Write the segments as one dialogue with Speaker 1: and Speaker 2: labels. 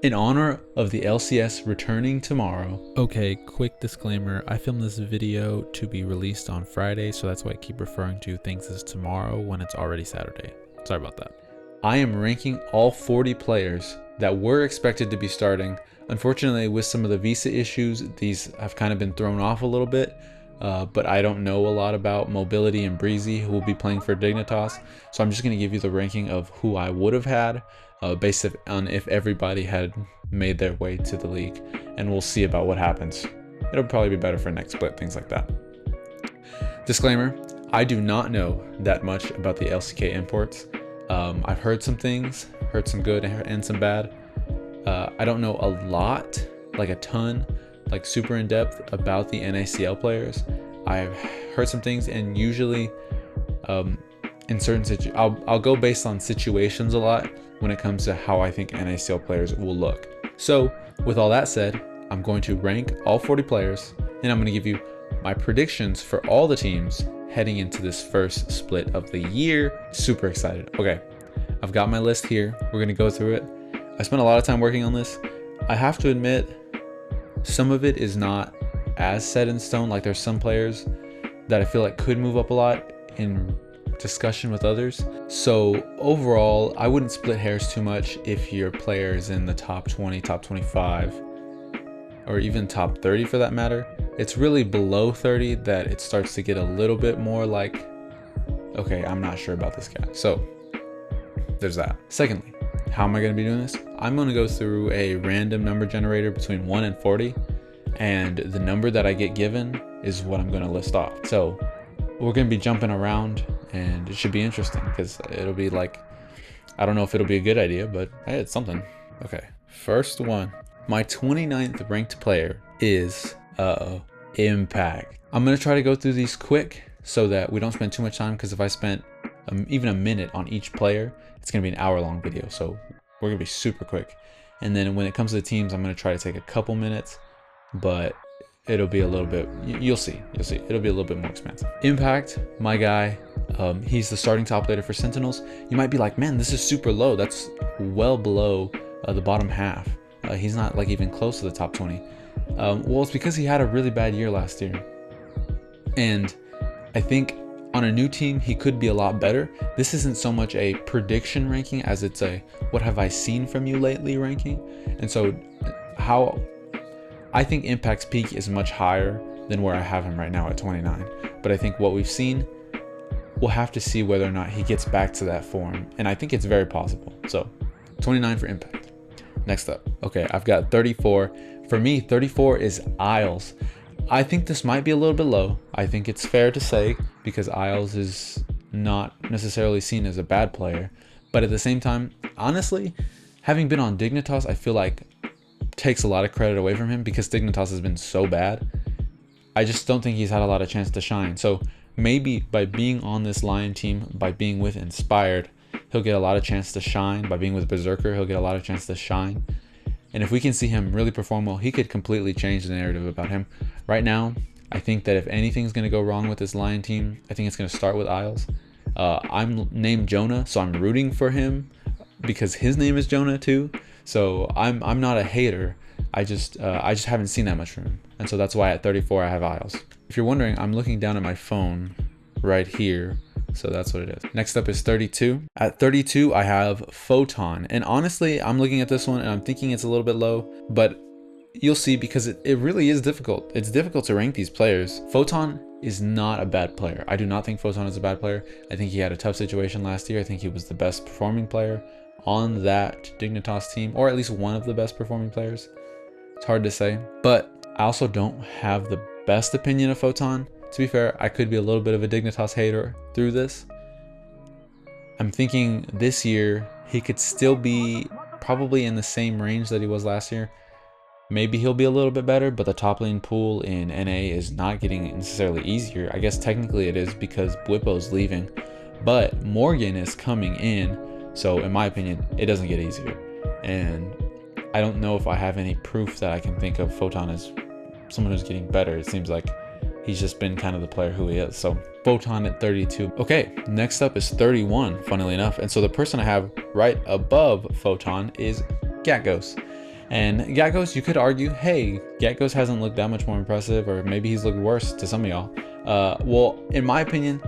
Speaker 1: in honor of the LCS returning tomorrow.
Speaker 2: Okay, quick disclaimer. I filmed this video to be released on Friday, so that's why I keep referring to things as tomorrow when it's already Saturday. Sorry about that.
Speaker 1: I am ranking all 40 players that were expected to be starting. Unfortunately, with some of the visa issues, these have kind of been thrown off a little bit. But I don't know a lot about Mobility and Breezy, who will be playing for Dignitas. So I'm just going to give you the ranking of who I would have had based on if everybody had made their way to the league. And we'll see about what happens. It'll probably be better for next split, things like that. Disclaimer, I do not know that much about the LCK imports. I've heard some things, heard some good and some bad. I don't know a lot, like a ton, like super in depth about the NACL players. I've heard some things, and usually in certain I'll go based on situations a lot when it comes to how I think NACL players will look. So with all that said, I'm going to rank all 40 players, and I'm going to give you my predictions for all the teams heading into this first split of the year. Super excited. Okay, I've got my list here. We're going to go through it. I spent a lot of time working on this. I have to admit, some of it is not as set in stone. Like there's some players that I feel like could move up a lot in discussion with others. So overall, I wouldn't split hairs too much if your player is in the top 20, top 25, or even top 30 for that matter. It's really below 30 that it starts to get a little bit more like, okay, I'm not sure about this guy. So there's that. Secondly, how am I going to be doing this? I'm going to go through a random number generator between 1 and 40, and the number that I get given is what I'm going to list off. So we're going to be jumping around, and it should be interesting because it'll be like, I don't know if it'll be a good idea, but hey, it's something. Okay, first one. My 29th ranked player is Impact. I'm going to try to go through these quick so that we don't spend too much time, because if I spent even a minute on each player, it's going to be an hour-long video. So we're going to be super quick. And then when it comes to the teams, I'm going to try to take a couple minutes, but it'll be a little bit, you'll see, it'll be a little bit more expensive. Impact, my guy, he's the starting top laner for Sentinels. You might be like, man, this is super low. That's well below the bottom half. He's not like even close to the top 20. Well, it's because he had a really bad year last year. And I think on a new team, he could be a lot better. This isn't so much a prediction ranking as it's a what have I seen from you lately ranking. And so how I think Impact's peak is much higher than where I have him right now at 29. But I think what we've seen, we'll have to see whether or not he gets back to that form. And I think it's very possible. So 29 for Impact. Next up. Okay, I've got 34. For me, 34 is Isles. I think this might be a little bit low. I think it's fair to say, because Isles is not necessarily seen as a bad player. But at the same time, honestly, having been on Dignitas, I feel like takes a lot of credit away from him because Dignitas has been so bad. I just don't think he's had a lot of chance to shine. So maybe by being on this Lion team, by being with Inspired, he'll get a lot of chance to shine. By being with Berserker, he'll get a lot of chance to shine. And if we can see him really perform well, he could completely change the narrative about him. Right now, I think that if anything's going to go wrong with this Lion team, I think it's going to start with Isles. I'm named Jonah, so I'm rooting for him because his name is Jonah too. So I'm not a hater. I just haven't seen that much from him. And so that's why at 34 I have Isles. If you're wondering, I'm looking down at my phone right here. So that's what it is. Next up is 32. At 32, I have Photon. And honestly, I'm looking at this one and I'm thinking it's a little bit low, but you'll see because it really is difficult. It's difficult to rank these players. Photon is not a bad player. I do not think Photon is a bad player. I think he had a tough situation last year. I think he was the best performing player on that Dignitas team, or at least one of the best performing players. It's hard to say, but I also don't have the best opinion of Photon. To be fair, I could be a little bit of a Dignitas hater through this. I'm thinking this year he could still be probably in the same range that he was last year. Maybe he'll be a little bit better, but the top lane pool in NA is not getting necessarily easier. I guess technically it is because Bwipo's leaving, but Morgan is coming in. So in my opinion, it doesn't get easier. And I don't know if I have any proof that I can think of Photon as someone who's getting better. It seems like he's just been kind of the player who he is. So Photon at 32. Okay, next up is 31, funnily enough. And so the person I have right above Photon is Gatgos. And Gatgos, you could argue, hey, Gatgos hasn't looked that much more impressive, or maybe he's looked worse to some of y'all. Well, in my opinion,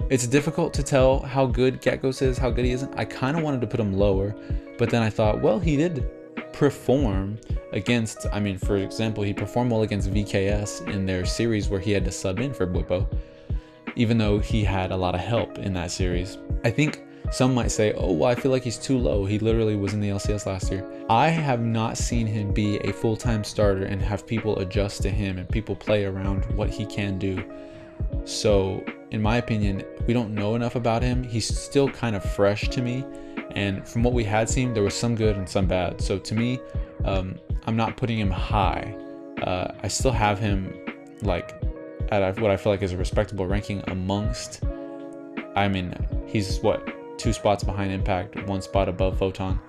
Speaker 1: it's difficult to tell how good Gatgos is, how good he isn't. I kind of wanted to put him lower, but then I thought, well, he did perform against, I mean, for example, he performed well against VKS in their series where he had to sub in for Bwipo, even though he had a lot of help in that series. I think some might say, oh, well, I feel like he's too low. He literally was in the LCS last year. I have not seen him be a full-time starter and have people adjust to him and people play around what he can do. So in my opinion, we don't know enough about him. He's still kind of fresh to me. And from what we had seen, there was some good and some bad. So to me, I'm not putting him high. I still have him like at what I feel like is a respectable ranking amongst, I mean, he's what, 2 spots behind Impact, 1 spot above Photon.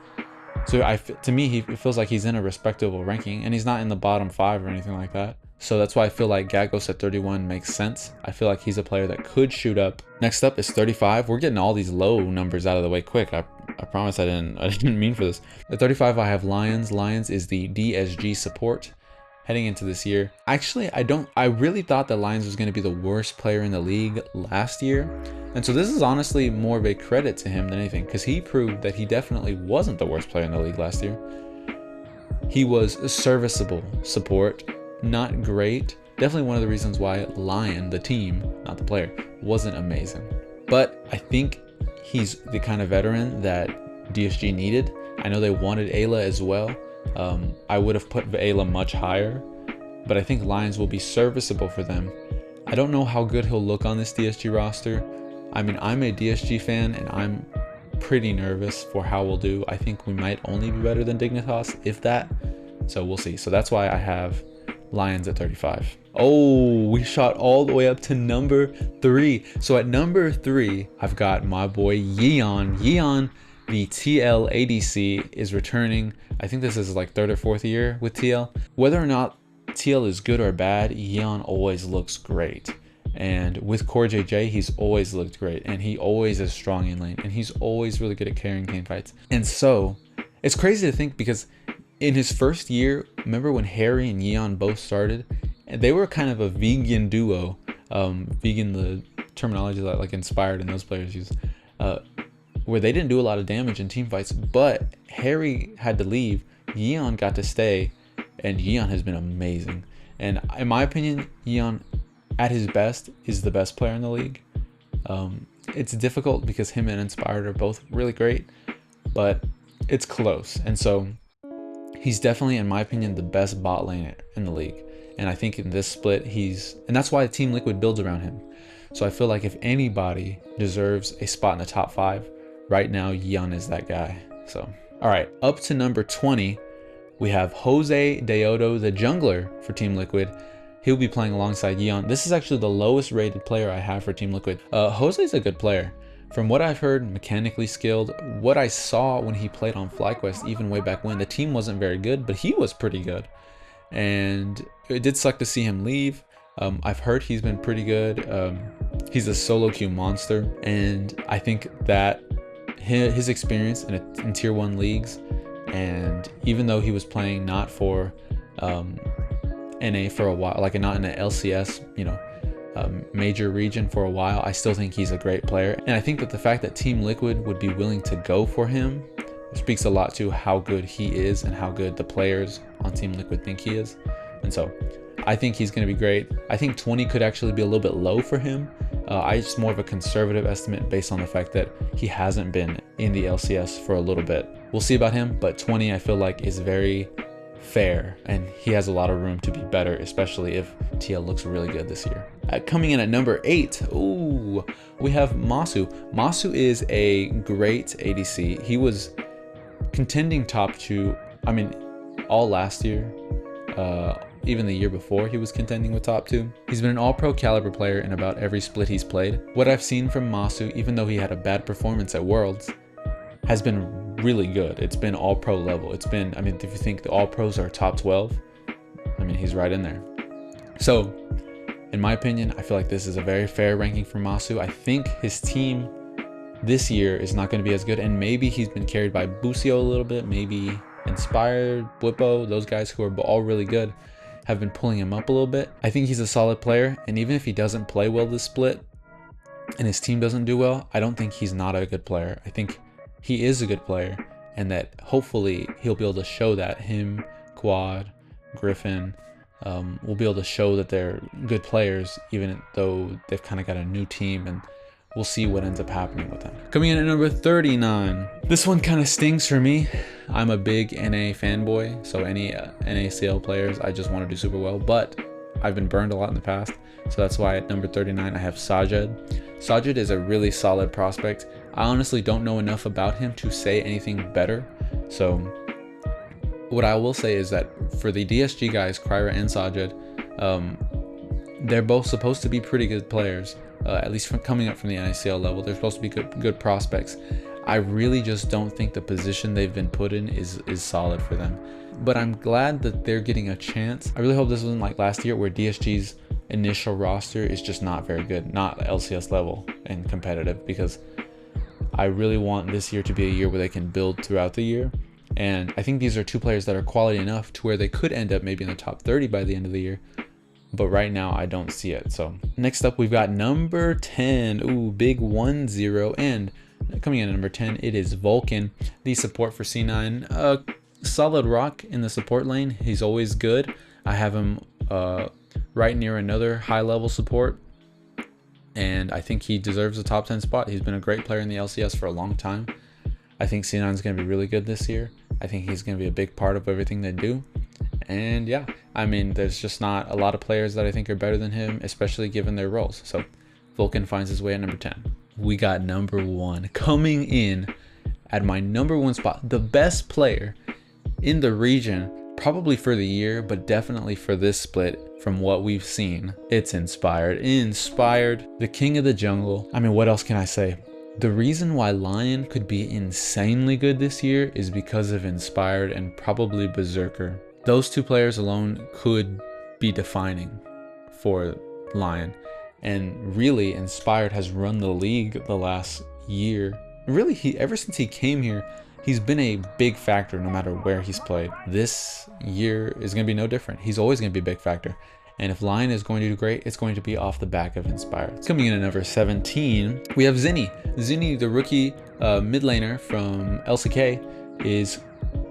Speaker 1: So to me, it feels like he's in a respectable ranking, and he's not in the bottom 5 or anything like that. So that's why I feel like Gatgos at 31 makes sense. I feel like he's a player that could shoot up. Next up is 35. We're getting all these low numbers out of the way quick. I promise I didn't mean for this. At 35, I have Lions. Lions is the DSG support heading into this year. Actually, I really thought that Lions was going to be the worst player in the league last year. And so this is honestly more of a credit to him than anything, because he proved that he definitely wasn't the worst player in the league last year. He was a serviceable support, not great. Definitely one of the reasons why Lion, the team, not the player, wasn't amazing. But I think he's the kind of veteran that DSG needed. I know they wanted Ayla as well. I would have put Ayla much higher, but I think Lions will be serviceable for them. I don't know how good he'll look on this DSG roster. I mean, I'm a DSG fan and I'm pretty nervous for how we'll do. I think we might only be better than Dignitas, if that. So we'll see. So that's why I have Lions at 35. Oh, we shot all the way up to number 3. So at number 3, I've got my boy Yeon. Yeon, the TL ADC, is returning. I think this is like 3rd or 4th year with TL. Whether or not TL is good or bad, Yeon always looks great. And with Core JJ, he's always looked great. And he always is strong in lane. And he's always really good at carrying team fights. And so, it's crazy to think, because in his first year, remember when Harry and Yeon both started? And they were kind of a vegan duo. Vegan, the terminology that like Inspired and those players use. Where they didn't do a lot of damage in team fights. But Harry had to leave. Yeon got to stay. And Yeon has been amazing. And in my opinion, Yeon, at his best, is the best player in the league. It's difficult because him and Inspired are both really great, but it's close. And so he's definitely, in my opinion, the best bot lane in the league. And I think in this split, and that's why Team Liquid builds around him. So I feel like if anybody deserves a spot in the top 5, right now, Yeon is that guy. So, all right, up to number 20, we have Jose Deodo, the jungler for Team Liquid. He'll be playing alongside Yeon. This is actually the lowest rated player I have for Team Liquid. Jose's a good player. From what I've heard, mechanically skilled. What I saw when he played on FlyQuest, even way back when, the team wasn't very good, but he was pretty good. And it did suck to see him leave. I've heard he's been pretty good. He's a solo queue monster. And I think that his experience in Tier 1 leagues, and even though he was playing not for NA for a while, like not in an LCS, major region for a while, I still think he's a great player. And I think that the fact that Team Liquid would be willing to go for him speaks a lot to how good he is and how good the players on Team Liquid think he is. And so I think he's going to be great. I think 20 could actually be a little bit low for him. It's more of a conservative estimate based on the fact that he hasn't been in the LCS for a little bit. We'll see about him, but 20 I feel like is very fair, and he has a lot of room to be better, especially if TL looks really good this year. Coming in at number 8, ooh, we have Masu. Masu is a great ADC. He was contending top 2, I mean, all last year. Even the year before, he was contending with top 2. He's been an all-pro caliber player in about every split he's played. What I've seen from Masu, even though he had a bad performance at Worlds, has been really good. It's been all-pro level. It's been, I mean, if you think the all-pros are top 12, I mean, he's right in there. So, in my opinion, I feel like this is a very fair ranking for Masu. I think his team this year is not going to be as good, and maybe he's been carried by Busio a little bit. Maybe Inspired, Whippo, those guys who are all really good have been pulling him up a little bit. I think he's a solid player, and even if he doesn't play well this split and his team doesn't do well, I don't think he's not a good player. I think he is a good player, and that hopefully he'll be able to show that him, Quad, Griffin, will be able to show that they're good players, even though they've kind of got a new team, and we'll see what ends up happening with them. Coming in at number 39. This one kind of stings for me. I'm a big NA fanboy, so any NACL players, I just want to do super well, but I've been burned a lot in the past, so that's why at number 39 I have Sajed. Sajed is a really solid prospect. I honestly don't know enough about him to say anything better, so what I will say is that for the DSG guys, Kryra and Sajed, they're both supposed to be pretty good players, at least from coming up from the NACL level. They're supposed to be good prospects. I really just don't think the position they've been put in is solid for them. But I'm glad that they're getting a chance. I really hope this wasn't like last year where DSG's initial roster is just not very good, not LCS level and competitive, because I really want this year to be a year where they can build throughout the year. And I think these are two players that are quality enough to where they could end up maybe in the top 30 by the end of the year. But right now, I don't see it. So next up, we've got number 10. Ooh, big 1-0. And coming in at number 10, it is Vulcan, the support for C9. Solid rock in the support lane. He's always good. I have him right near another high-level support. And I think he deserves a top 10 spot. He's been a great player in the LCS for a long time. I think C9 is going to be really good this year. I think he's going to be a big part of everything they do. And yeah, I mean, there's just not a lot of players that I think are better than him, especially given their roles. So Vulcan finds his way at number 10. We got number 1 coming in at my number 1 spot. The best player in the region, probably for the year, but definitely for this split from what we've seen. It's Inspired. Inspired, the king of the jungle. I mean, what else can I say? The reason why Lion could be insanely good this year is because of Inspired and probably Berserker. Those two players alone could be defining for Lion. And really, Inspired has run the league the last year. Really, ever since he came here, he's been a big factor no matter where he's played. This year is going to be no different. He's always going to be a big factor. And if Lion is going to do great, it's going to be off the back of Inspired. Coming in at number 17, we have Zinni. Zinni, the rookie mid laner from LCK, is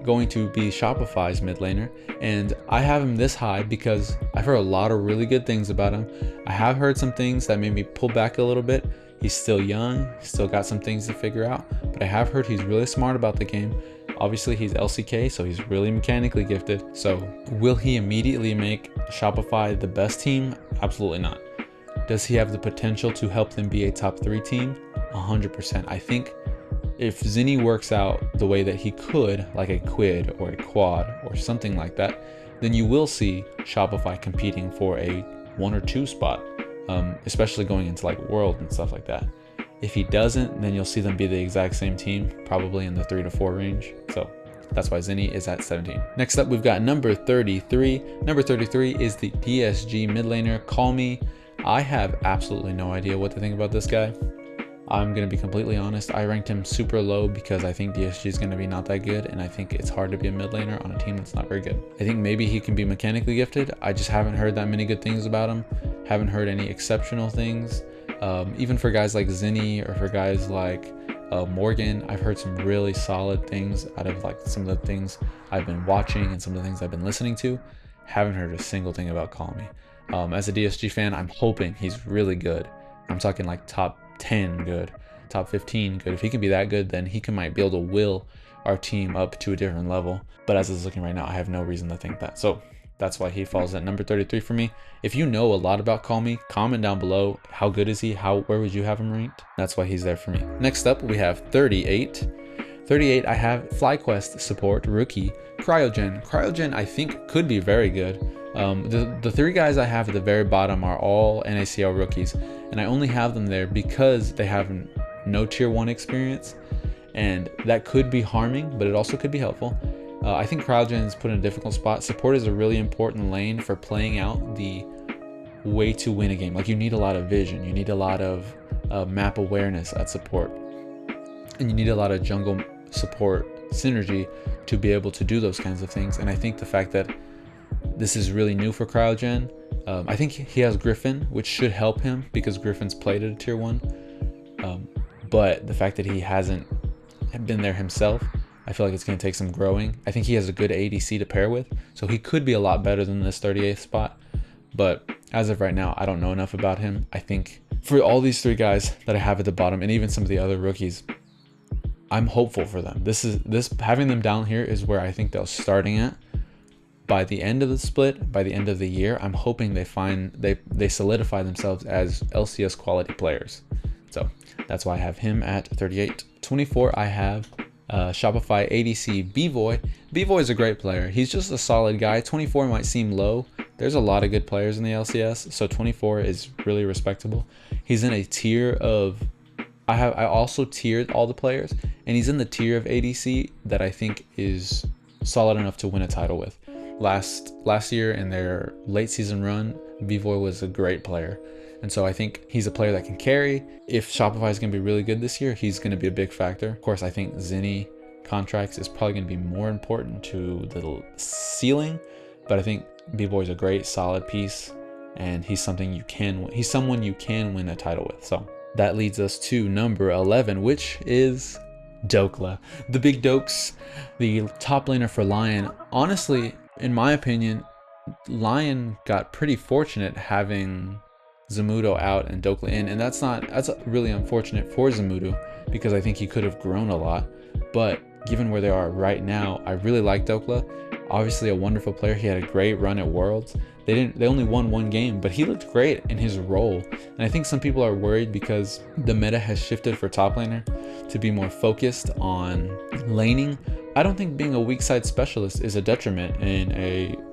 Speaker 1: going to be Shopify's mid laner. And I have him this high because I've heard a lot of really good things about him. I have heard some things that made me pull back a little bit. He's still young, still got some things to figure out, but I have heard he's really smart about the game. Obviously, he's LCK, so he's really mechanically gifted. So will he immediately make Shopify the best team? Absolutely not. Does he have the potential to help them be a top 3 team? 100%. I think if Zinni works out the way that he could, like a Quid or a Quad or something like that, then you will see Shopify competing for a 1 or 2 spot, especially going into like World and stuff like that. If he doesn't, then you'll see them be the exact same team, probably in the 3 to 4 range. So that's why Zinni is at 17. Next up, we've got number 33. Number 33 is the PSG mid laner, Call Me. I have absolutely no idea what to think about this guy. I'm going to be completely honest. I ranked him super low because I think DSG is going to be not that good, and I think it's hard to be a mid laner on a team that's not very good. I think maybe he can be mechanically gifted. I just haven't heard that many good things about him. Haven't heard any exceptional things. Even for guys like Zinni or for guys like Morgan, I've heard some really solid things out of like some of the things I've been watching and some of the things I've been listening to. Haven't heard a single thing about Call Me. As a DSG fan, I'm hoping he's really good. I'm talking like top 10 good, top 15 good. If he can be that good, then he might be able to will our team up to a different level. But as it's looking right now, I have no reason to think that. So that's why he falls at number 33 for me. If you know a lot about Call Me, comment down below. How good is he? Where would you have him ranked? That's why he's there for me. Next up, we have 38. 38, I have FlyQuest support rookie Cryogen. Cryogen, I think, could be very good. The 3 guys I have at the very bottom are all NACL rookies, and I only have them there because they have no tier 1 experience, and that could be harming, but it also could be helpful. I think Cryogen is put in a difficult spot. Support is a really important lane for playing out the way to win a game. Like, you need a lot of vision, you need a lot of map awareness at support, and you need a lot of jungle support synergy to be able to do those kinds of things. And I think the fact that this is really new for Cryogen, I think he has Griffin, which should help him because Griffin's played at a tier 1. But the fact that he hasn't been there himself, I feel like it's going to take some growing. I think he has a good ADC to pair with, so he could be a lot better than this 38th spot. But as of right now, I don't know enough about him. I think for all these 3 guys that I have at the bottom, and even some of the other rookies, I'm hopeful for them. Having them down here is where I think they're starting at. By the end of the split, by the end of the year, I'm hoping they solidify themselves as LCS quality players. So that's why I have him at 38. 24, I have Shopify ADC Bvoy. Bvoy is a great player. He's just a solid guy. 24 might seem low. There's a lot of good players in the LCS, so 24 is really respectable. He's in a tier of, I also tiered all the players, and he's in the tier of ADC that I think is solid enough to win a title with. Last year in their late season run, Bvoy was a great player. And so I think he's a player that can carry. If Shopify is going to be really good this year, he's going to be a big factor. Of course, I think Zinni contracts is probably going to be more important to the ceiling, but I think Bvoy is a great solid piece, and he's someone you can win a title with. So that leads us to number 11, which is Dokla. The big Dokes, the top laner for Lion. Honestly, in my opinion, Lion got pretty fortunate having Zamudo out and Dokla in, and that's really unfortunate for Zamudo because I think he could have grown a lot. But given where they are right now, I really like Dokla. Obviously a wonderful player. He had a great run at Worlds. They only won 1 game, but he looked great in his role. And I think some people are worried because the meta has shifted for top laner to be more focused on laning. I don't think being a weak side specialist is a detriment in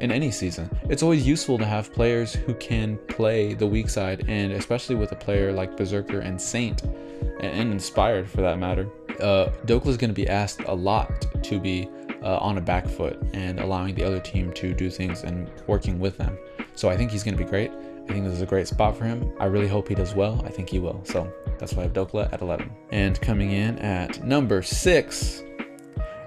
Speaker 1: any season. It's always useful to have players who can play the weak side, and especially with a player like Berserker and Saint, and Inspired for that matter. Dokla is going to be asked a lot to be on a back foot and allowing the other team to do things and working with them. So I think he's going to be great. I think this is a great spot for him. I really hope he does well. I think he will. So that's why I have Dokla at 11. And coming in at number 6.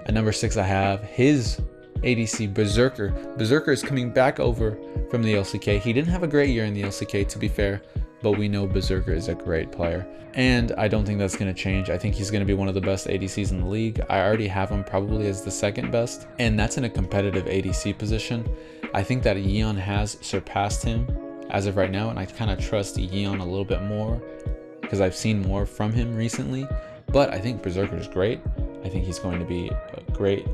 Speaker 1: At number 6, I have his ADC Berserker. Berserker is coming back over from the LCK. He didn't have a great year in the LCK, to be fair, but we know Berserker is a great player. And I don't think that's going to change. I think he's going to be one of the best ADCs in the league. I already have him probably as the 2nd best, and that's in a competitive ADC position. I think that Yeon has surpassed him as of right now, and I kind of trust Yeon a little bit more because I've seen more from him recently. But I think Berserker is great. I think he's going to be great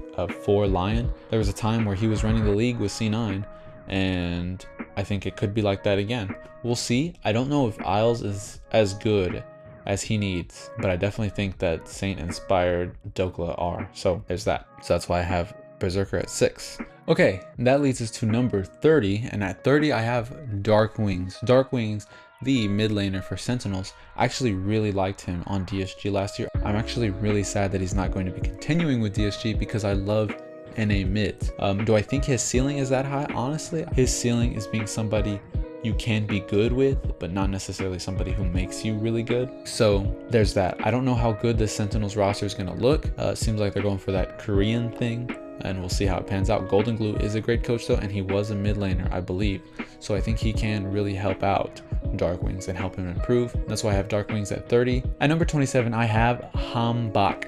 Speaker 1: for Lion. There was a time where he was running the league with C9, and I think it could be like that again. We'll see. I don't know if Isles is as good as he needs, but I definitely think that Saint Inspired Dokla are. So there's that. So that's why I have Berserker at 6. Okay, that leads us to number 30, and at 30 I have Dark Wings. Dark Wings, the mid laner for Sentinels. I actually really liked him on DSG last year. I'm actually really sad that he's not going to be continuing with DSG because I love NA mid. Do I think his ceiling is that high? Honestly, his ceiling is being somebody you can be good with, but not necessarily somebody who makes you really good. So there's that. I don't know how good the Sentinels roster is going to look. Seems like they're going for that Korean thing, and we'll see how it pans out. Golden Glue is a great coach though, and he was a mid laner, I believe. So I think he can really help out Dark Wings and help him improve. That's why I have Dark Wings at 30. At number 27, I have Hambak.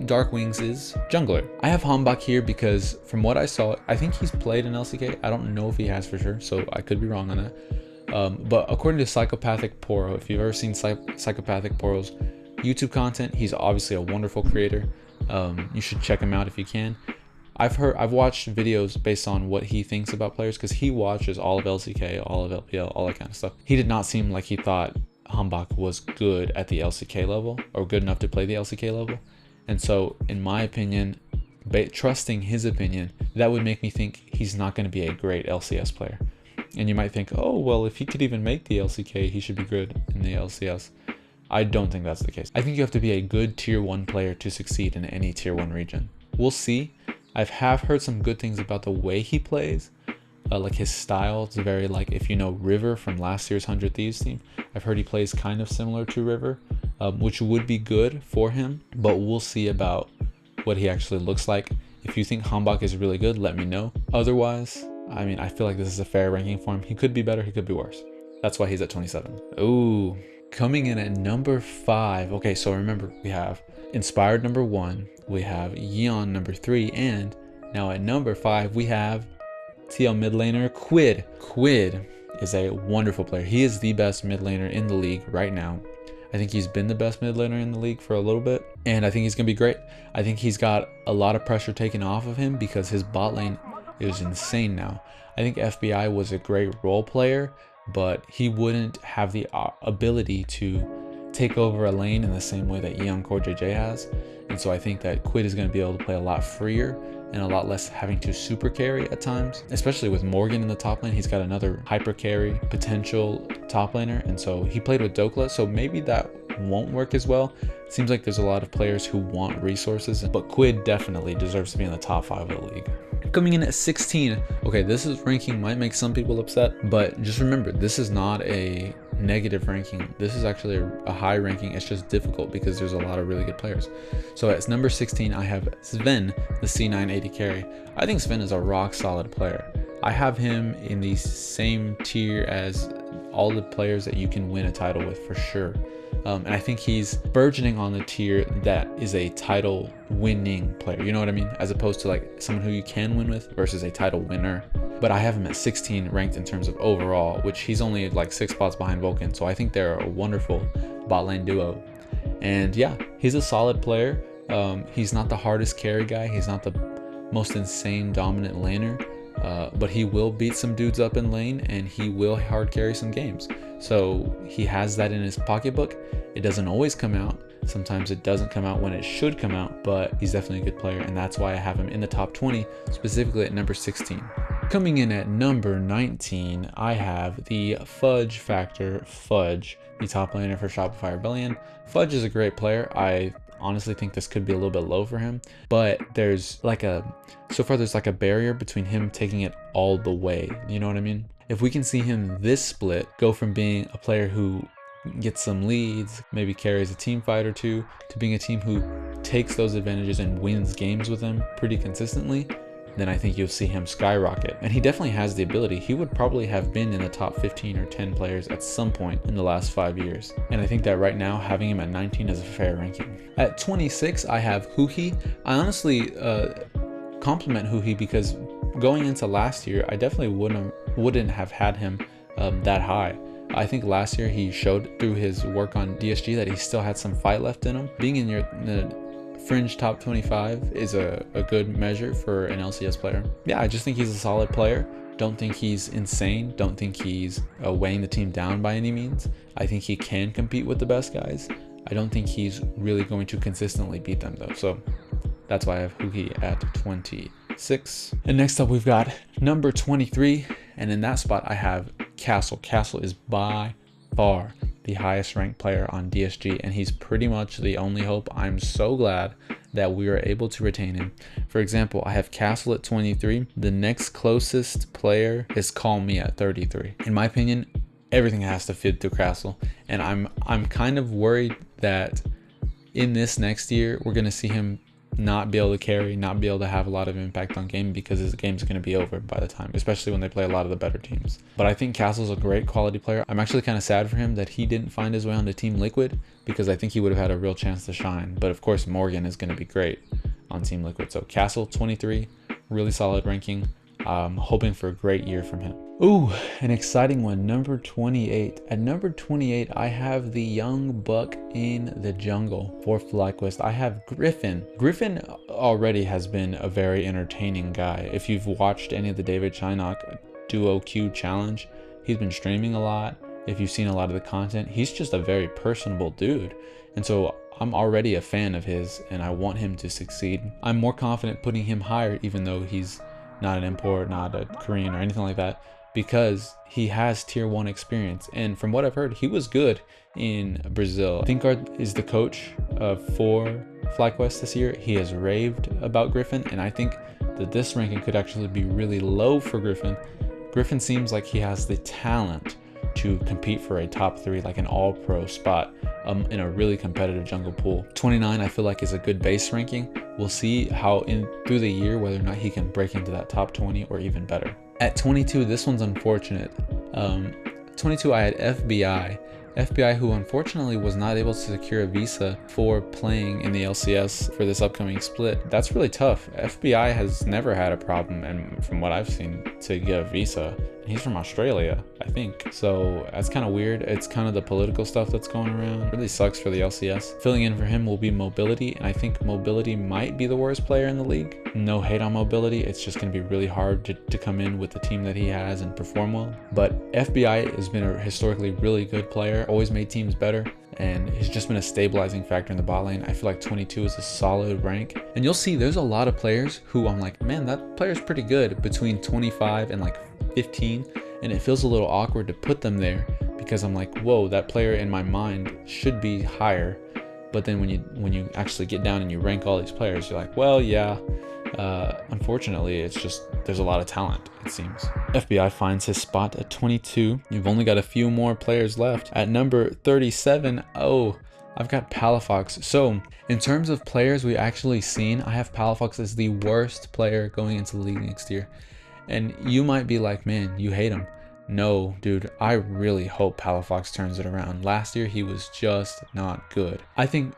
Speaker 1: Dark Wings is jungler. I have Hambak here because from what I saw, I think he's played in LCK. I don't know if he has for sure, so I could be wrong on that. But according to Psychopathic Poro, if you've ever seen Psychopathic Poro's YouTube content, he's obviously a wonderful creator. You should check him out if you can. I've watched videos based on what he thinks about players because he watches all of LCK, all of LPL, all that kind of stuff. He did not seem like he thought Hambak was good at the LCK level or good enough to play the LCK level. And so, in my opinion, trusting his opinion, that would make me think he's not going to be a great LCS player. And you might think, oh, well, if he could even make the LCK, he should be good in the LCS. I don't think that's the case. I think you have to be a good tier 1 player to succeed in any tier 1 region. We'll see. I have heard some good things about the way he plays. Like his style, it's very like, if you know River from last year's 100 Thieves team, I've heard he plays kind of similar to River, which would be good for him, but we'll see about what he actually looks like. If you think Hambach is really good, let me know. Otherwise, I mean, I feel like this is a fair ranking for him. He could be better, he could be worse. That's why he's at 27. Ooh, coming in at number 5. Okay, so remember, we have Inspired number 1, we have Yeon number 3, and now at number 5, we have TL mid laner Quid. Quid is a wonderful player. He is the best mid laner in the league right now. I think he's been the best mid laner in the league for a little bit, and I think he's gonna be great. I think he's got a lot of pressure taken off of him because his bot lane is insane now. I think FBI was a great role player, but he wouldn't have the ability to take over a lane in the same way that Yeon Core JJ has. And so I think that Quid is going to be able to play a lot freer and a lot less having to super carry at times, especially with Morgan in the top lane. He's got another hyper carry potential top laner, and so he played with Dokla, so maybe that won't work as well. It seems like there's a lot of players who want resources, but Quid definitely deserves to be in the top 5 of the league. Coming in at 16. Okay, this is ranking might make some people upset, but just remember, this is not a negative ranking. This is actually a high ranking. It's just difficult because there's a lot of really good players. So at number 16, I have Sven, the C980 carry. I think Sven is a rock solid player. I have him in the same tier as all the players that you can win a title with for sure. And I think he's burgeoning on the tier that is a title winning player, you know what I mean? As opposed to like someone who you can win with versus a title winner. But I have him at 16 ranked in terms of overall, which he's only like 6 spots behind Vulcan. So I think they're a wonderful bot lane duo. And yeah, he's a solid player. He's not the hardest carry guy. He's not the most insane dominant laner. But he will beat some dudes up in lane, and he will hard carry some games. So he has that in his pocketbook. It doesn't always come out. Sometimes it doesn't come out when it should come out, but he's definitely a good player, and that's why I have him in the top 20, specifically at number 16. Coming in at number 19, I have the Fudge Factor, Fudge, the top laner for Shopify Rebellion. Fudge is a great player. I honestly think this could be a little bit low for him, but there's like a barrier between him taking it all the way, you know what I mean? If we can see him this split go from being a player who gets some leads, maybe carries a team fight or two, to being a team who takes those advantages and wins games with them pretty consistently, then I think you'll see him skyrocket. And he definitely has the ability. He would probably have been in the top 15 or 10 players at some point in the last 5 years. And I think that right now, having him at 19 is a fair ranking. At 26, I have Huhi. I honestly compliment Huhi because going into last year, I definitely wouldn't have had him that high. I think last year he showed through his work on DSG that he still had some fight left in him. Being in the fringe top 25 is a good measure for an LCS player. Yeah, I just think he's a solid player. Don't think he's insane. Don't think he's weighing the team down by any means. I think he can compete with the best guys. I don't think he's really going to consistently beat them though. So that's why I have Huhi at 26. And next up we've got number 23. And in that spot I have Castle. Castle is by far the highest ranked player on DSG, and he's pretty much the only hope. I'm so glad that we were able to retain him. For example, I have Castle at 23. The next closest player is Call Me at 33. In my opinion, everything has to fit through Castle, and I'm kind of worried that in this next year we're gonna see him not be able to carry, not be able to have a lot of impact on game because his game's going to be over by the time, especially when they play a lot of the better teams. But I think Castle's a great quality player. I'm actually kind of sad for him that he didn't find his way onto Team Liquid because I think he would have had a real chance to shine. But of course, Morgan is going to be great on Team Liquid. So Castle 23, really solid ranking. Hoping for a great year from him. Ooh, an exciting one, number 28. At number 28, I have the young buck in the jungle for FlyQuest. I have Griffin. Griffin already has been a very entertaining guy. If you've watched any of the David Shynock Duo Q challenge, he's been streaming a lot. If you've seen a lot of the content, he's just a very personable dude. And so I'm already a fan of his and I want him to succeed. I'm more confident putting him higher, even though he's not an import, not a Korean or anything like that, because he has tier 1 experience. And from what I've heard, he was good in Brazil. Thinkard is the coach for FlyQuest this year. He has raved about Griffin, and I think that this ranking could actually be really low for Griffin. Griffin seems like he has the talent to compete for a top 3, like an all-pro spot in a really competitive jungle pool. 29 I feel like is a good base ranking. We'll see how through the year whether or not he can break into that top 20 or even better. At 22, this one's unfortunate. 22 I had FBI, who unfortunately was not able to secure a visa for playing in the LCS for this upcoming split. That's really tough. FBI has never had a problem, and from what I've seen, to get a visa. He's from Australia, I think. So that's kind of weird. It's kind of the political stuff that's going around. It really sucks for the LCS. Filling in for him will be Mobility, and I think Mobility might be the worst player in the league. No hate on Mobility. It's just going to be really hard to come in with the team that he has and perform well. But FBI has been a historically really good player, always made teams better, and he's just been a stabilizing factor in the bot lane. I feel like 22 is a solid rank. And you'll see there's a lot of players who I'm like, man, that player's pretty good, between 25 and like 15, and it feels a little awkward to put them there because I'm like, whoa, that player in my mind should be higher. But then when you actually get down and you rank all these players, you're like, well, yeah, unfortunately it's just there's a lot of talent, it seems. FBI finds his spot at 22. You've only got a few more players left. At number 37, I've got Palafox. So in terms of players we actually seen, I have Palafox as the worst player going into the league next year. And you might be like, man, you hate him. No, dude, I really hope Palafox turns it around. Last year, he was just not good. I think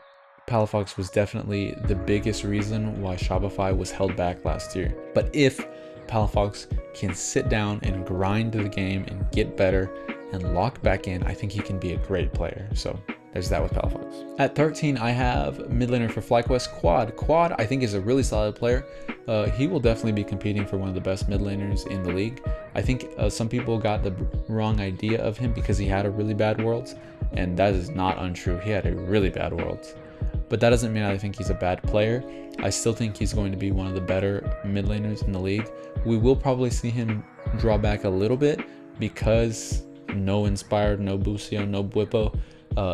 Speaker 1: Palafox was definitely the biggest reason why Shopify was held back last year. But if Palafox can sit down and grind the game and get better and lock back in, I think he can be a great player. So there's that with Palafox. At 13, I have mid laner for FlyQuest, Quad. Quad, I think, is a really solid player. He will definitely be competing for one of the best mid laners in the league. I think some people got the wrong idea of him because he had a really bad Worlds, and that is not untrue. He had a really bad Worlds. But that doesn't mean I think he's a bad player. I still think he's going to be one of the better mid laners in the league. We will probably see him draw back a little bit because no Inspired, no Busio, no Bwipo.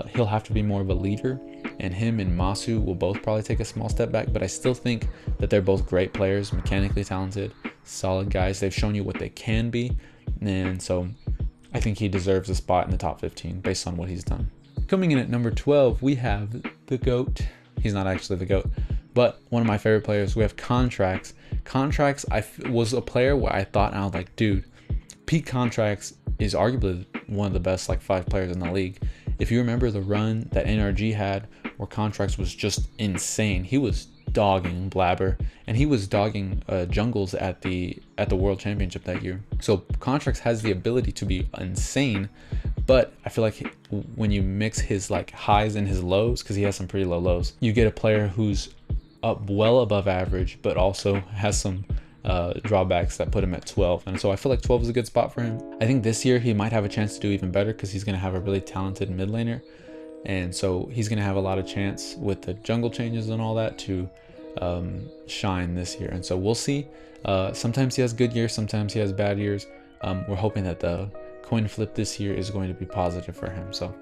Speaker 1: He'll have to be more of a leader, and him and Masu will both probably take a small step back, but I still think that they're both great players, mechanically talented, solid guys. They've shown you what they can be, and so I think he deserves a spot in the top 15 based on what he's done. Coming in at number 12, we have the GOAT. He's not actually the GOAT, but one of my favorite players. We have Contracts. Contracts, was a player where I thought, and I was like, dude, Pete Contracts is arguably one of the best like 5 players in the league. If you remember the run that NRG had where Contracts was just insane, he was dogging Blabber, and he was dogging jungles at the World Championship that year. So Contracts has the ability to be insane, but I feel like when you mix his like highs and his lows, because he has some pretty low lows, you get a player who's up well above average, but also has some drawbacks that put him at 12. And so I feel like 12 is a good spot for him. I think this year he might have a chance to do even better because he's going to have a really talented mid laner, and so he's going to have a lot of chance with the jungle changes and all that to shine this year. And so we'll see. Sometimes he has good years, sometimes he has bad years. We're hoping that the coin flip this year is going to be positive for him. So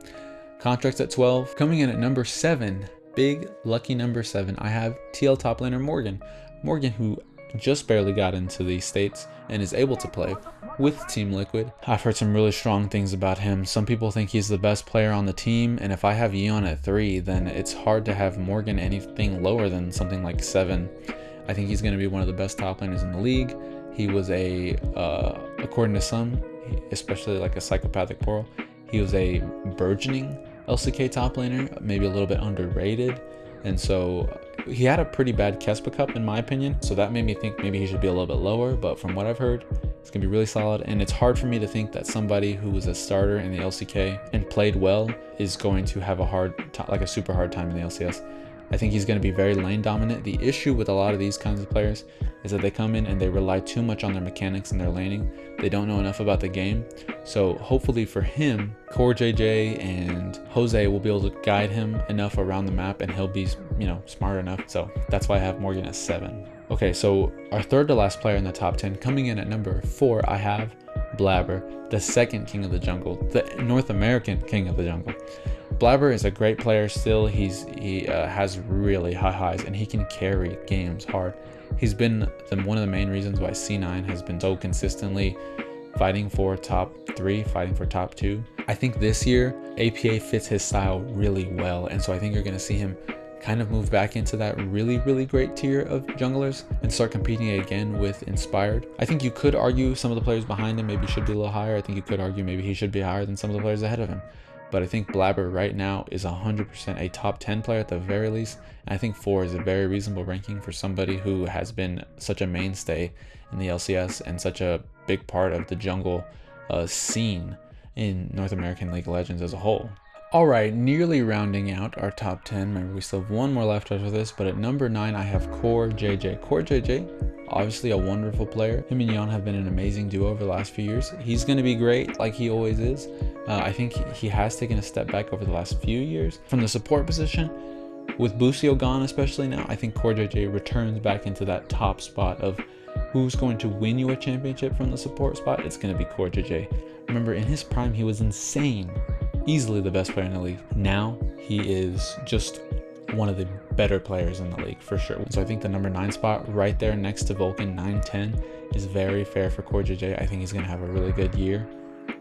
Speaker 1: Contracts at 12. Coming in at number 7, big lucky number 7, I have TL top laner Morgan, who just barely got into the States and is able to play with Team Liquid. I've heard some really strong things about him. Some people think he's the best player on the team, and if I have Yeon at 3, then it's hard to have Morgan anything lower than something like 7. I think he's going to be one of the best top laners in the league. He was according to some, especially like a psychopathic pearl, he was a burgeoning LCK top laner, maybe a little bit underrated. And so he had a pretty bad Kespa Cup in my opinion, so that made me think maybe he should be a little bit lower, but from what I've heard, it's gonna be really solid. And it's hard for me to think that somebody who was a starter in the LCK and played well is going to have a super hard time in the LCS. I think he's going to be very lane dominant. The issue with a lot of these kinds of players is that they come in and they rely too much on their mechanics and their laning. They don't know enough about the game. So hopefully for him, Core JJ and Jose will be able to guide him enough around the map, and he'll be, smart enough. So that's why I have Morgan at 7. Okay, so our third to last player in the top 10, coming in at number 4, I have Blabber, the second king of the jungle, the North American king of the jungle. Blabber is a great player still. He has really high highs, and he can carry games hard. He's been one of the main reasons why C9 has been so consistently fighting for top 3, fighting for top 2. I think this year APA fits his style really well, and so I think you're going to see him kind of move back into that really, really great tier of junglers and start competing again with Inspired. I think you could argue some of the players behind him maybe should be a little higher. I think you could argue maybe he should be higher than some of the players ahead of him. But I think Blabber right now is 100% a top 10 player at the very least. And I think 4 is a very reasonable ranking for somebody who has been such a mainstay in the LCS and such a big part of the jungle scene in North American League of Legends as a whole. All right, nearly rounding out our top 10. Remember, we still have one more left after this, but at number 9, I have Core JJ. Core JJ, obviously a wonderful player. Him and Yon have been an amazing duo over the last few years. He's going to be great like he always is. I think he has taken a step back over the last few years from the support position. With Busio gone, especially now, I think Core JJ returns back into that top spot of who's going to win you a championship from the support spot. It's going to be Core JJ. Remember, in his prime, he was insane. Easily the best player in the league. Now he is just one of the better players in the league for sure. So I think the number 9 spot right there next to Vulcan 9-10 is very fair for Core JJ. I think he's gonna have a really good year.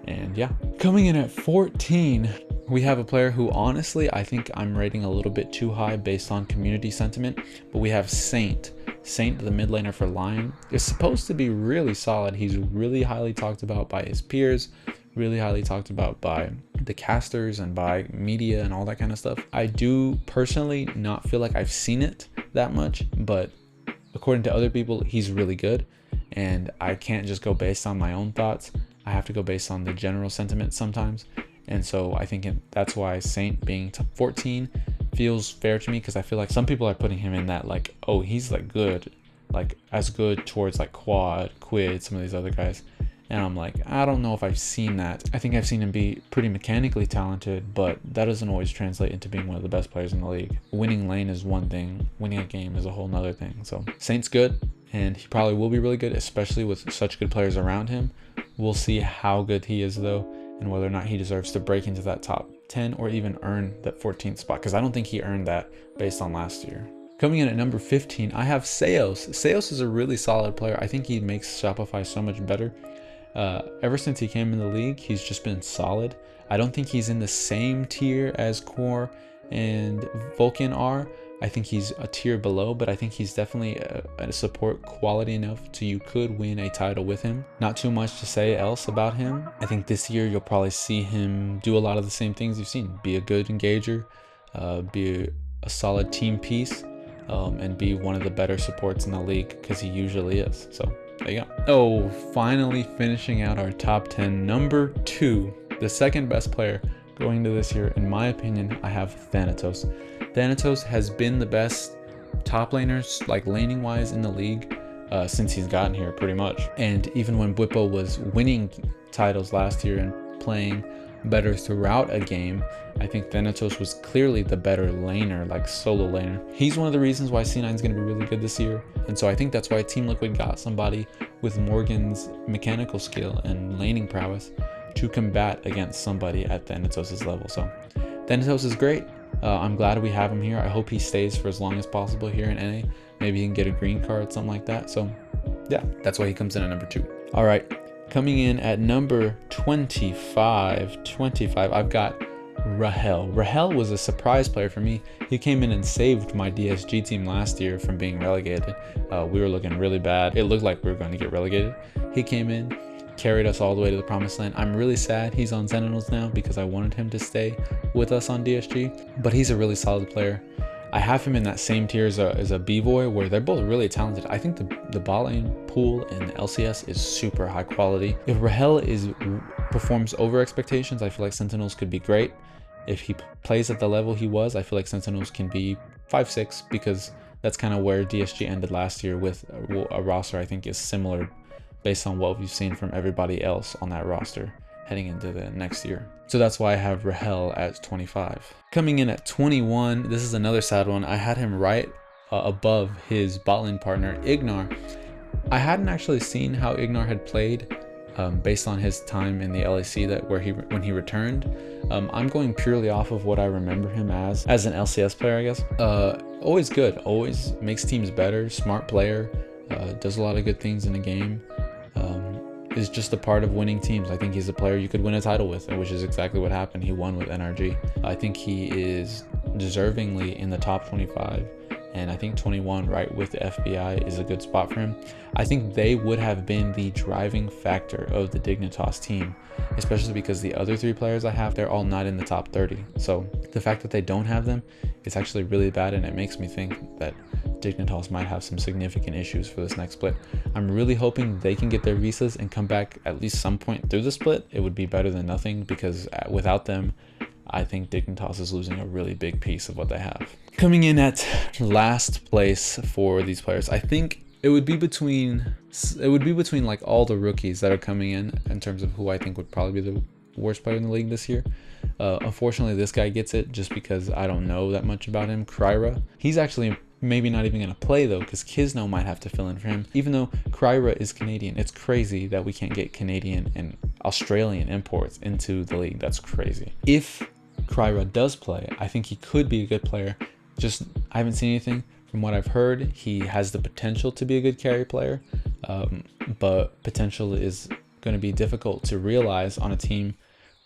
Speaker 1: And yeah, coming in at 14, we have a player who honestly I think I'm rating a little bit too high based on community sentiment, but we have Saint. Saint, the mid laner for Lion, is supposed to be really solid. He's really highly talked about by his peers, really highly talked about by the casters and by media and all that kind of stuff. I do personally not feel like I've seen it that much, but according to other people, he's really good. And I can't just go based on my own thoughts. I have to go based on the general sentiment sometimes. And so I think that's why Saint being top 14 feels fair to me, because I feel like some people are putting him in that like, oh, he's like good, like as good towards like Quad, Quid, some of these other guys. And I'm like, I don't know if I've seen that. I think I've seen him be pretty mechanically talented, but that doesn't always translate into being one of the best players in the league. Winning lane is one thing, winning a game is a whole nother thing. So Saint's good, and he probably will be really good, especially with such good players around him. We'll see how good he is though, and whether or not he deserves to break into that top 10 or even earn that 14th spot, because I don't think he earned that based on last year. Coming in at number 15, I have Seos. Seos is a really solid player. I think he makes Shopify so much better. Ever since he came in the league, he's just been solid. I don't think he's in the same tier as Core and Vulcan are. I think he's a tier below, but I think he's definitely a support quality enough so you could win a title with him. Not too much to say else about him. I think this year you'll probably see him do a lot of the same things you've seen. Be a good engager, be a solid team piece, and be one of the better supports in the league, because he usually is. So there you go. Oh, finally finishing out our top 10. Number 2, the second best player going into this year, in my opinion, I have Thanatos. Thanatos has been the best top laners, like laning wise, in the league since he's gotten here pretty much. And even when Bwipo was winning titles last year and playing better throughout a game, I think Thanatos was clearly the better laner, like solo laner. He's one of the reasons why C9 is going to be really good this year. And so I think that's why Team Liquid got somebody with Morgan's mechanical skill and laning prowess to combat against somebody at Thanatos' level. So Thanatos is great. I'm glad we have him here. I hope he stays for as long as possible here in NA. Maybe he can get a green card, something like that. So yeah, that's why he comes in at number 2. All right, coming in at number 25, I've got Rahel. Rahel was a surprise player for me. He came in and saved my DSG team last year from being relegated. We were looking really bad. It looked like we were going to get relegated. He came in, carried us all the way to the promised land. I'm really sad he's on Sentinels now, because I wanted him to stay with us on DSG, but he's a really solid player. I have him in that same tier as a B-Boy, where they're both really talented. I think the bot lane pool in LCS is super high quality. If Rahel performs over expectations, I feel like Sentinels could be great. If he plays at the level he was, I feel like Sentinels can be 5-6, because that's kind of where DSG ended last year, with a roster I think is similar based on what we've seen from everybody else on that roster heading into the next year. So that's why I have Rahel at 25. Coming in at 21, this is another sad one. I had him right above his bot lane partner, Ignar. I hadn't actually seen how Ignar had played based on his time in the LAC when he returned. I'm going purely off of what I remember him as an LCS player, I guess. Always good, always makes teams better, smart player, does a lot of good things in the game. is just a part of winning teams. I think he's a player you could win a title with, which is exactly what happened. He won with NRG. I think he is deservingly in the top 25, and I think 21 right with the FBI is a good spot for him. I think they would have been the driving factor of the Dignitas team, especially because the other 3 players I have, they're all not in the top 30. So the fact that they don't have them is actually really bad, and it makes me think that Dignitas might have some significant issues for this next split. I'm really hoping they can get their visas and come back at least some point through the split. It would be better than nothing, because without them, I think Dignitas is losing a really big piece of what they have. Coming in at last place for these players, I think it would be between like all the rookies that are coming in terms of who I think would probably be the worst player in the league this year. Unfortunately, this guy gets it just because I don't know that much about him. Kryra, he's actually maybe not even going to play though, because Kisno might have to fill in for him, even though Kryra is Canadian. It's crazy that we can't get Canadian and Australian imports into the league. That's crazy. If Kryra does play, I think he could be a good player. Just, I haven't seen anything. From what I've heard, he has the potential to be a good carry player, but potential is going to be difficult to realize on a team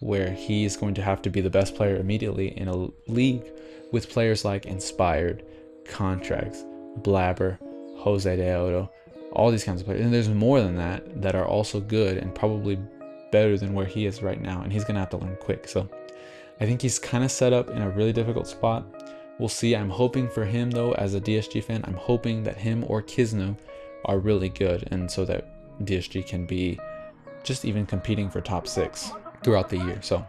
Speaker 1: where he is going to have to be the best player immediately in a league with players like Inspired, Contracts, Blabber, Jose Deodo, all these kinds of players. And there's more than that that are also good and probably better than where he is right now, and he's going to have to learn quick. So I think he's kind of set up in a really difficult spot. We'll see. I'm hoping for him though, as a DSG fan, I'm hoping that him or Kisno are really good, and so that DSG can be just even competing for top 6 throughout the year. So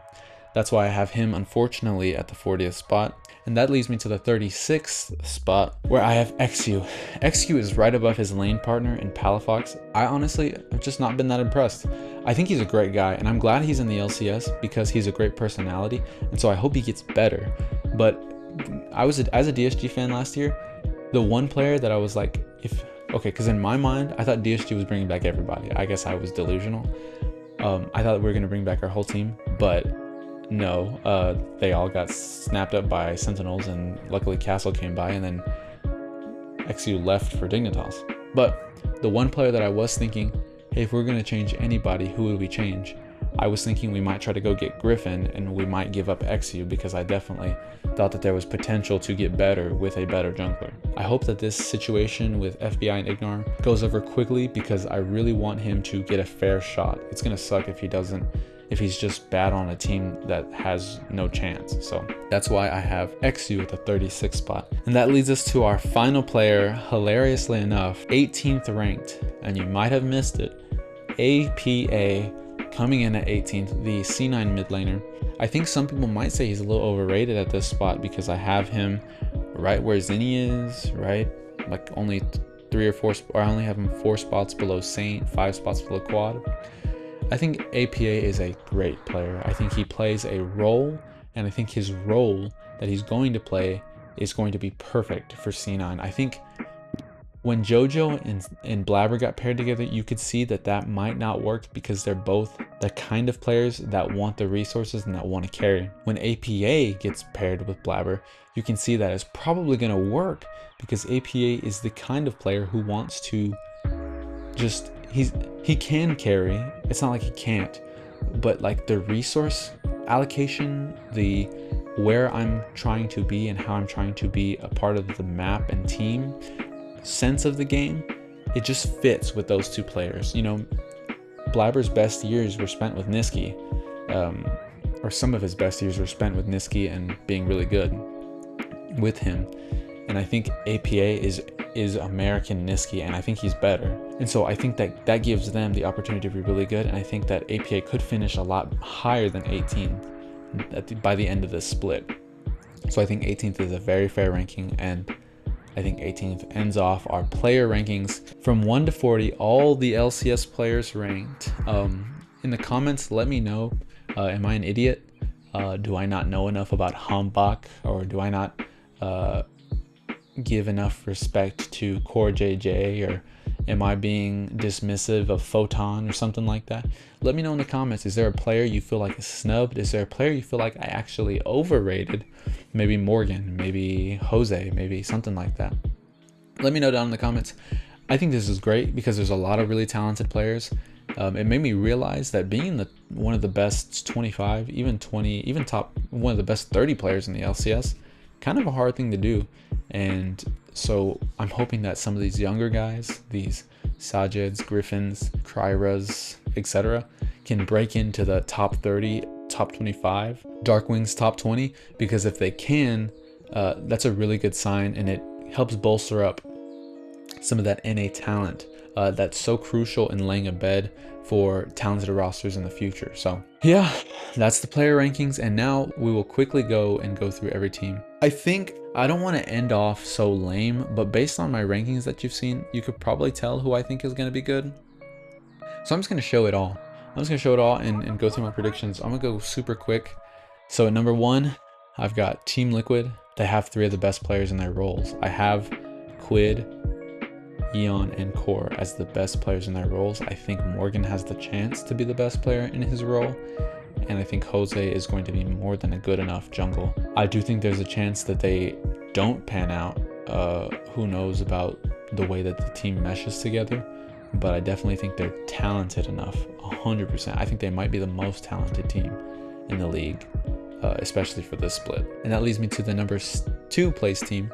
Speaker 1: that's why I have him, unfortunately, at the 40th spot. And that leads me to the 36th spot, where I have XU. XU is right above his lane partner in Palafox. I honestly have just not been that impressed. I think he's a great guy, and I'm glad he's in the LCS because he's a great personality, and so I hope he gets better. But as a DSG fan last year, the one player that I was like, because in my mind, I thought DSG was bringing back everybody. I guess I was delusional. I thought we were going to bring back our whole team, but no, they all got snapped up by Sentinels, and luckily Castle came by, and then XU left for Dignitas. But the one player that I was thinking, hey, if we're going to change anybody, who would we change? I was thinking we might try to go get Griffin, and we might give up XU, because I definitely thought that there was potential to get better with a better jungler. I hope that this situation with FBI and Ignar goes over quickly, because I really want him to get a fair shot. It's going to suck if he doesn't, if he's just bad on a team that has no chance. So that's why I have XU at the 36th spot. And that leads us to our final player, hilariously enough, 18th ranked, and you might have missed it, APA, coming in at 18th, the C9 mid laner. I think some people might say he's a little overrated at this spot, because I have him right where Zinni is, right? Like only 3 or 4, or I only have him 4 spots below Saint, 5 spots below Quad. I think APA is a great player. I think he plays a role, and I think his role that he's going to play is going to be perfect for C9. I think when JoJo and Blabber got paired together, you could see that that might not work, because they're both the kind of players that want the resources and that want to carry. When APA gets paired with Blabber, you can see that it's probably going to work, because APA is the kind of player who wants to just, he can carry. It's not like he can't, but like the resource allocation, the where I'm trying to be and how I'm trying to be a part of the map and team sense of the game, it just fits with those two players. You know, Blabber's best years were spent with Niski, or some of his best years were spent with Niski and being really good with him. And I think APA is American Niski, and I think he's better. And so I think that gives them the opportunity to be really good, and I think that APA could finish a lot higher than 18th by the end of this split. So I think 18th is a very fair ranking, and I think 18th ends off our player rankings from 1 to 40, all the LCS players ranked. In the comments, let me know, am I an idiot? Do I not know enough about Hambach, or do I not give enough respect to Core JJ, or am I being dismissive of Photon or something like that? Let me know in the comments. Is there a player you feel like is snubbed? Is there a player you feel like I actually overrated? Maybe Morgan, maybe Jose, maybe something like that. Let me know down in the comments. I think this is great, because there's a lot of really talented players, It made me realize that being one of the best 25, even 20, even top one of the best 30 players in the LCS, kind of a hard thing to do. And so I'm hoping that some of these younger guys, these Sajeds, Griffins, Kryras, etc., can break into the top 30, top 25, Darkwing's top 20, because if they can, that's a really good sign, and it helps bolster up some of that NA talent that's so crucial in laying a bed for talented rosters in the future. So yeah, that's the player rankings, and now we will quickly go through every team. I think I don't want to end off so lame, but based on my rankings that you've seen, you could probably tell who I think is going to be good. So I'm just going to show it all. And go through my predictions. I'm going to go super quick. So at number 1, I've got Team Liquid. They have 3 of the best players in their roles. I have Quid, Eon, and Core as the best players in their roles. I think Morgan has the chance to be the best player in his role, and I think Jose is going to be more than a good enough jungle. I do think there's a chance that they don't pan out. Who knows about the way that the team meshes together, but I definitely think they're talented enough, 100%. I think they might be the most talented team in the league, especially for this split. And that leads me to the number 2 place team,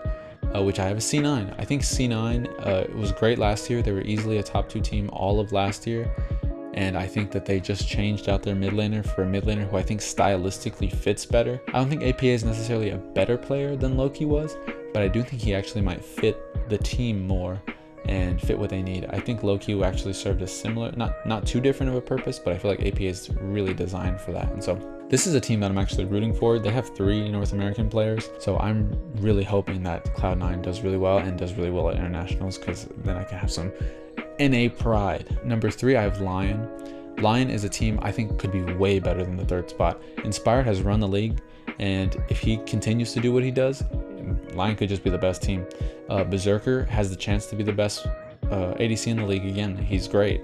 Speaker 1: which I have a C9. I think C9 was great last year. They were easily a top 2 team all of last year. And I think that they just changed out their mid laner for a mid laner who I think stylistically fits better. I don't think APA is necessarily a better player than Loki was, but I do think he actually might fit the team more and fit what they need. I think Loki actually served a similar, not too different of a purpose, but I feel like APA is really designed for that. And so this is a team that I'm actually rooting for. They have 3 North American players, so I'm really hoping that Cloud9 does really well and does really well at internationals, because then I can have some NA pride. Number 3, I have Lion. Lion is a team I think could be way better than the 3rd spot. Inspired has run the league, and if he continues to do what he does, Lion could just be the best team. Berserker has the chance to be the best ADC in the league again. He's great.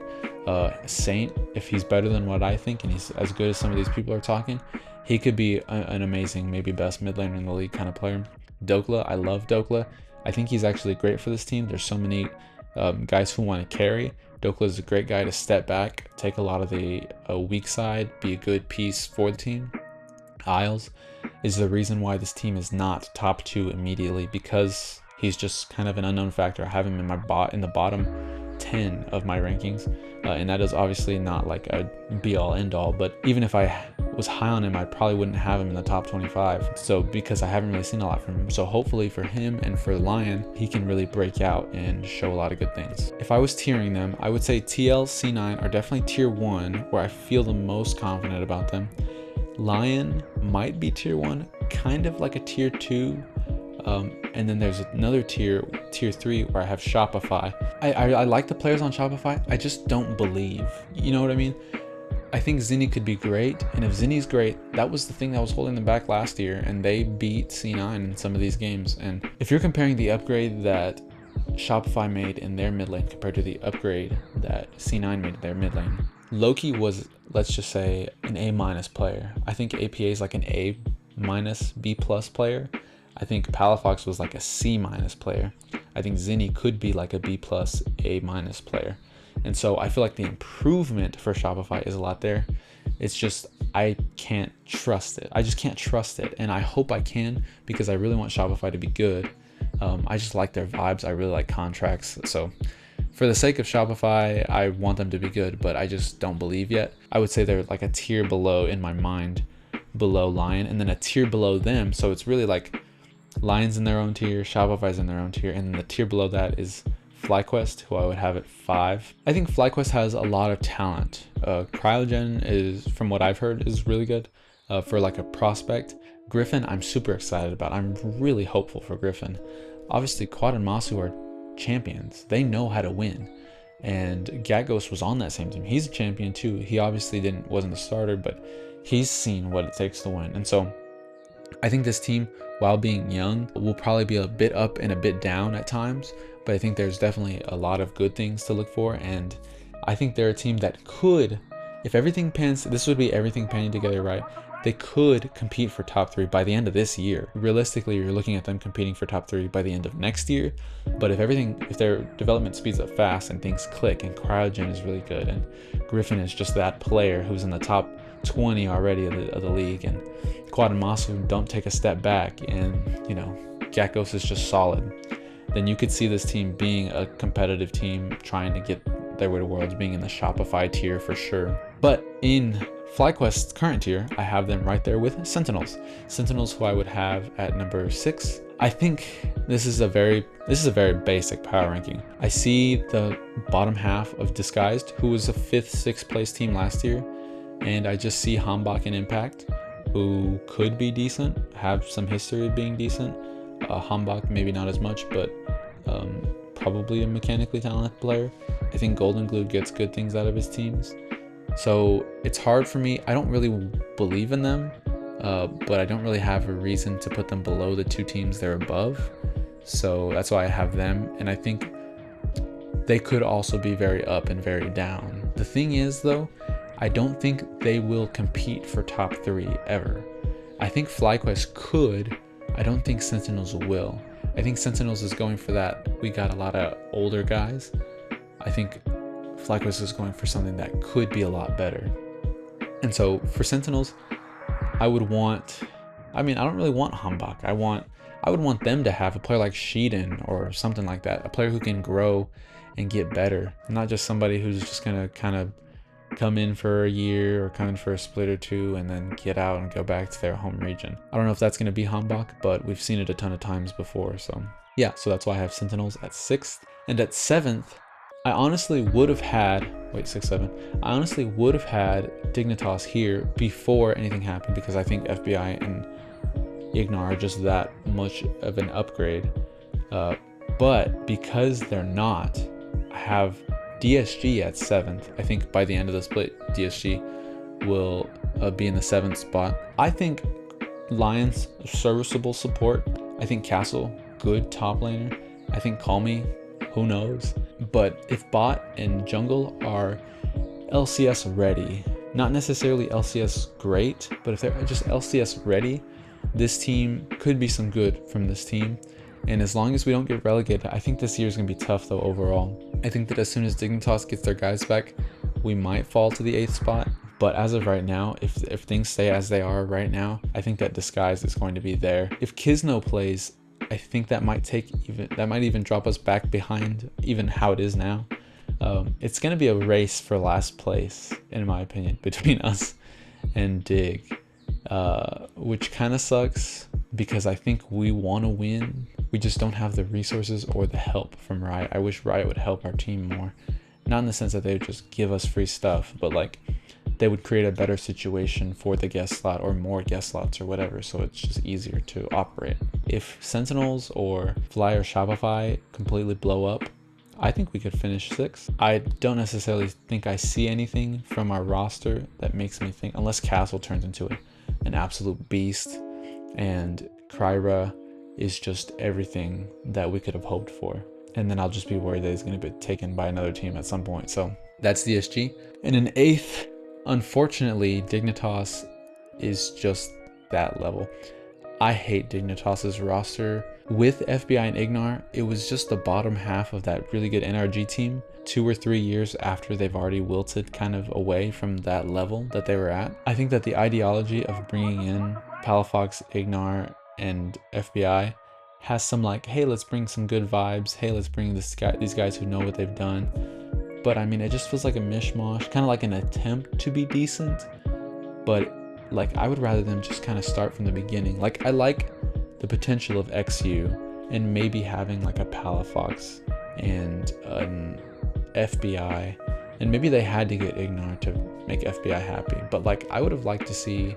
Speaker 1: Saint, if he's better than what I think and he's as good as some of these people are talking, he could be an amazing, maybe best mid laner in the league kind of player. Dokla, I love Dokla. I think he's actually great for this team. There's so many guys who want to carry. Dokla is a great guy to step back, take a lot of the weak side, be a good piece for the team. Isles is the reason why this team is not top 2 immediately, because he's just kind of an unknown factor. I have him in the bottom 10 of my rankings, and that is obviously not like a be all end all, but even if I was high on him, I probably wouldn't have him in the top 25, so because I haven't really seen a lot from him. So hopefully for him and for Lion, he can really break out and show a lot of good things. If I was tiering them, I would say TL, C9 are definitely tier 1, where I feel the most confident about them. Lion might be tier 1, kind of like a tier 2, and then there's another tier 3, where I have Shopify. I like the players on Shopify, I just don't believe, you know what I mean? I think Zinni could be great, and if Zinni's great, that was the thing that was holding them back last year, and they beat C9 in some of these games. And if you're comparing the upgrade that Shopify made in their mid lane compared to the upgrade that C9 made in their mid lane, Loki was, let's just say, an A- player. I think APA is like an A-, B+ player. I think Palafox was like a C- player. I think Zinni could be like a B+, A- player. And so I feel like the improvement for Shopify is a lot there. It's just, I can't trust it. I just can't trust it. And I hope I can, because I really want Shopify to be good. I just like their vibes. I really like contracts. So for the sake of Shopify, I want them to be good, but I just don't believe yet. I would say they're like a tier below in my mind, below Lion, and then a tier below them. So it's really like Lion's in their own tier, Shopify's in their own tier, and then the tier below that is FlyQuest, who I would have at 5. I think FlyQuest has a lot of talent. Cryogen is, from what I've heard, is really good for like a prospect. Griffin, I'm super excited about. I'm really hopeful for Griffin. Obviously, Quad and Masu are champions. They know how to win. And Gatghost was on that same team. He's a champion too. He obviously wasn't the starter, but he's seen what it takes to win. And so I think this team, while being young, will probably be a bit up and a bit down at times, but I think there's definitely a lot of good things to look for. And I think they're a team that could, if everything pans, this would be everything panning together right, they could compete for top 3 by the end of this year. Realistically, you're looking at them competing for top 3 by the end of next year. But if their development speeds up fast and things click, and Cryogen is really good, and Griffin is just that player who's in the top 20 already of the league, and Quad and Masu don't take a step back, and Gekos is just solid, then you could see this team being a competitive team trying to get their way to Worlds, being in the Shopify tier for sure. But in FlyQuest's current tier, I have them right there with Sentinels. Sentinels, who I would have at number 6. I think this is a very basic power ranking. I see the bottom half of Disguised, who was a 5th, 6th place team last year, and I just see Hambach and Impact, who could be decent, have some history of being decent. Hambach maybe not as much, but probably a mechanically talented player. I think Golden Glue gets good things out of his teams. So it's hard for me. I don't really believe in them, but I don't really have a reason to put them below the 2 teams they're above. So that's why I have them. And I think they could also be very up and very down. The thing is, though, I don't think they will compete for top 3 ever. I think FlyQuest could. I don't think Sentinels will. I think Sentinels is going for that. We got a lot of older guys. I think FlyQuest is going for something that could be a lot better. And so for Sentinels, I don't really want Hambach. I would want them to have a player like Sheeden or something like that. A player who can grow and get better. Not just somebody who's just going to kind of come in for a year or come in for a split or 2 and then get out and go back to their home region. I don't know if that's going to be Hambach, but we've seen it a ton of times before. So yeah, so that's why I have Sentinels at 6th. And at 7th, I honestly would have had, 6, 7. I honestly would have had Dignitas here before anything happened, because I think FBI and Ignar are just that much of an upgrade. But because they're not, I have DSG at 7th. I think by the end of the split, DSG will be in the 7th spot. I think Lions, serviceable support. I think Castle, good top laner. I think Call Me, who knows? But if bot and jungle are LCS ready, not necessarily LCS great, but if they're just LCS ready, this team could be some good from this team. And as long as we don't get relegated, I think this year is going to be tough though overall. I think that as soon as Dignitas gets their guys back, we might fall to the 8th spot. But as of right now, if things stay as they are right now, I think that Disguise is going to be there. If Kisno plays, I think that might even drop us back behind even how it is now. It's going to be a race for last place, in my opinion, between us and Dig, which kind of sucks because I think we want to win. We just don't have the resources or the help from Riot. I wish Riot would help our team more. Not in the sense that they would just give us free stuff, but like they would create a better situation for the guest slot or more guest slots or whatever, so it's just easier to operate. If Sentinels or Fly or Shopify completely blow up, I think we could finish 6th. I don't necessarily think I see anything from our roster that makes me think, unless Castle turns into an absolute beast and Kryra is just everything that we could have hoped for. And then I'll just be worried that he's going to be taken by another team at some point. So that's DSG. And in 8th, unfortunately, Dignitas is just that level. I hate Dignitas's roster. With FBI and Ignar, it was just the bottom half of that really good NRG team 2 or 3 years after they've already wilted kind of away from that level that they were at. I think that the ideology of bringing in Palafox, Ignar, and FBI has some like, hey, let's bring some good vibes. Hey, let's bring these guys who know what they've done. But I mean, it just feels like a mishmash, kind of like an attempt to be decent. But like, I would rather them just kind of start from the beginning. Like, I like the potential of XU and maybe having like a Palafox and an FBI. And maybe they had to get Ignar to make FBI happy. But like, I would have liked to see,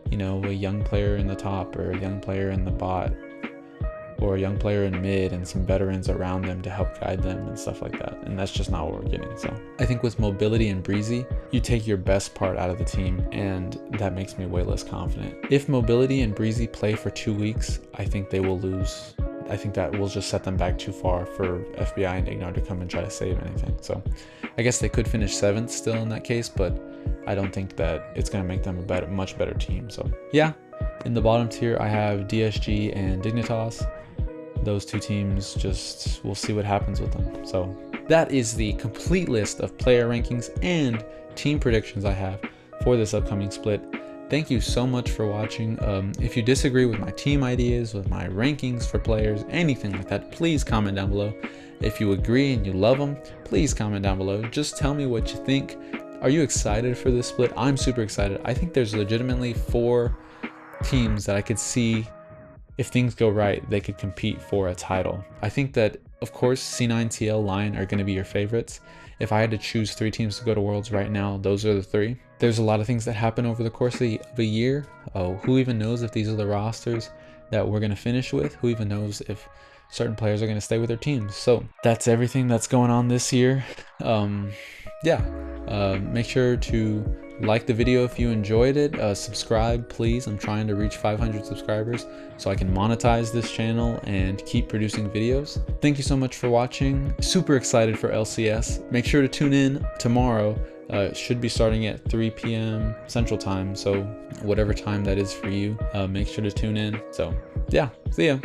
Speaker 1: you know, a young player in the top or a young player in the bot or a young player in mid and some veterans around them to help guide them and stuff like that. And that's just not what we're getting. So I think with Mobility and Breezy, you take your best part out of the team, and that makes me way less confident. If Mobility and Breezy play for 2 weeks, I think they will lose. I think that will just set them back too far for FBI and Ignar to come and try to save anything. So I guess they could finish 7th still in that case, but I don't think that it's going to make them a much better team. So yeah, in the bottom tier, I have DSG and Dignitas. Those two teams, just we'll see what happens with them. So that is the complete list of player rankings and team predictions I have for this upcoming split. Thank you so much for watching. If you disagree with my team ideas, with my rankings for players, anything like that, please comment down below. If you agree and you love them, please comment down below. Just tell me what you think. Are you excited for this split? I'm super excited. I think there's legitimately 4 teams that I could see, if things go right, they could compete for a title. I think that, of course, C9, TL, Lion are going to be your favorites. If I had to choose 3 teams to go to Worlds right now, those are the 3. There's a lot of things that happen over the course of a year. Oh, who even knows if these are the rosters that we're going to finish with? Who even knows if certain players are going to stay with their teams? So that's everything that's going on this year. Make sure to like the video if you enjoyed it. Subscribe, please. I'm trying to reach 500 subscribers so I can monetize this channel and keep producing videos. Thank you so much for watching. Super excited for LCS. Make sure to tune in tomorrow. It should be starting at 3 p.m. Central Time, so whatever time that is for you, make sure to tune in. So yeah, see ya.